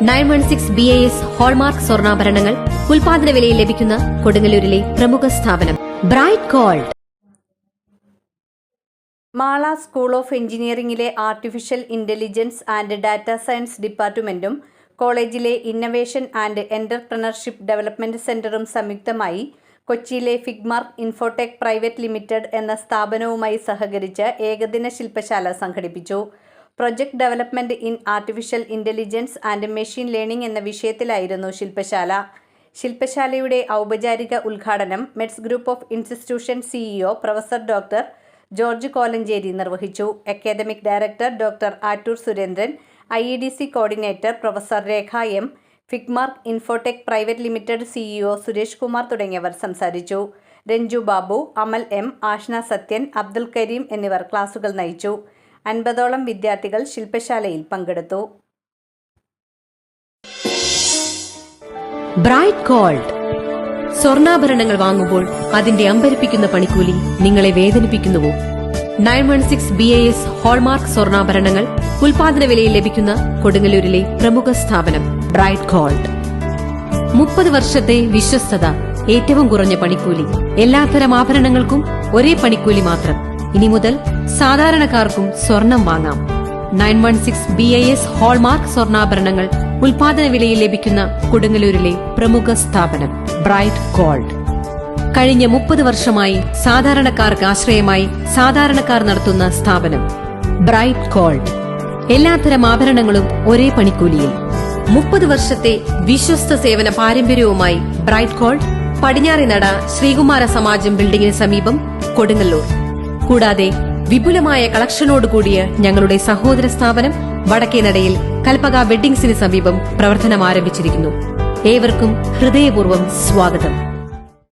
916 BAS hallmark സ്വർണ്ണാഭരണങ്ങൾ ഉൽപാദന വിലയിൽ ലഭിക്കുന്ന കൊടുങ്ങല്ലൂരിലെ പ്രമുഖ സ്ഥാപനം Bright Gold. Mala school of എഞ്ചിനീയറിംഗിലെ artificial intelligence and data science ഡിപ്പാർട്ട്മെന്റും കോളേജിലെ ഇന്നവേഷൻ ആൻഡ് എന്റർപ്രണർഷിപ്പ് ഡെവലപ്മെന്റ് സെന്ററും സംയുക്തമായി കൊച്ചിയിലെ ഫിഗ്മാർക്ക് ഇൻഫോടെക് പ്രൈവറ്റ് ലിമിറ്റഡ് എന്ന സ്ഥാപനവുമായി സഹകരിച്ച് ഏകദിന ശില്പശാല സംഘടിപ്പിച്ചു. Project development in artificial intelligence and machine learning എന്ന വിഷയത്തിലായിരുന്നു ശില്പശാല. ശില്പശാലയുടെ ഔപചാരിക ഉദ്ഘാടനം Meds group of institution CEO professor doctor George Kolencherry നിർവഹിച്ചു. Academic director doctor Attoor Surendran, IEDC coordinator professor Rekha M, Figmark Infotech private limited CEO Suresh Kumar തുടങ്ങിയവർ സംസാരിച്ചു. രഞ്ജു ബാബു, അമൽ M, ആഷ്ന സത്യൻ, അബ്ദുൽ കരീം എന്നിവർ ക്ലാസുകൾ നയിച്ചു. 50ഓളം വിദ്യാർത്ഥികൾ ശില്പശാലയിൽ പങ്കെടുത്തു. ബ്രൈറ്റ് ഗോൾഡ് സ്വർണ്ണാഭരണങ്ങൾ വാങ്ങുമ്പോൾ അതിന്റെ അമ്പരിപ്പിക്കുന്ന പണിക്കൂലി നിങ്ങളെ വേദനിപ്പിക്കുന്നുവോ? 916 BAS ഹോൾമാർക്ക് സ്വർണ്ണാഭരണങ്ങൾ ഉൽപാദന വിലയിൽ ലഭിക്കുന്ന കൊടുങ്ങല്ലൂരിലെ പ്രമുഖ സ്ഥാപനം ബ്രൈറ്റ് ഗോൾഡ്. 30 വർഷത്തെ വിശ്വസ്തത, ഏറ്റവും കുറഞ്ഞ പണിക്കൂലി, എല്ലാത്തരം ആഭരണങ്ങൾക്കും ഒരേ പണിക്കൂലി മാത്രം. ഇനി മുതൽ സാധാരണക്കാർക്കും സ്വർണം വാങ്ങാം. 916 BAS ഹോൾമാർക്ക് സ്വർണ്ണാഭരണങ്ങൾ ഉൽപാദന വിലയിൽ ലഭിക്കുന്ന കൊടുങ്ങല്ലൂരിലെ പ്രമുഖ സ്ഥാപനം ബ്രൈറ്റ് ഗോൾഡ്. കഴിഞ്ഞ 30 വർഷമായി സാധാരണക്കാർക്ക് ആശ്രയമായി സാധാരണക്കാർ നടത്തുന്ന സ്ഥാപനം ബ്രൈറ്റ് ഗോൾഡ്. എല്ലാത്തരം ആഭരണങ്ങളും ഒരേ പണിക്കൂലിയിൽ. 30 വർഷത്തെ വിശ്വസ്ത സേവന പാരമ്പര്യവുമായി ബ്രൈറ്റ് ഗോൾഡ്, പടിഞ്ഞാറേനട ശ്രീകുമാര സമാജം ബിൽഡിംഗിന് സമീപം കൊടുങ്ങല്ലൂർ. കൂടാതെ വിപുലമായ കളക്ഷനോടുകൂടിയ ഞങ്ങളുടെ സഹോദര സ്ഥാപനം വടക്കേനടയിൽ കൽപ്പക വെഡ്ഡിംഗ്സിന് സമീപം പ്രവർത്തനം ആരംഭിച്ചിരിക്കുന്നു. ഏവർക്കും ഹൃദയപൂർവ്വം സ്വാഗതം.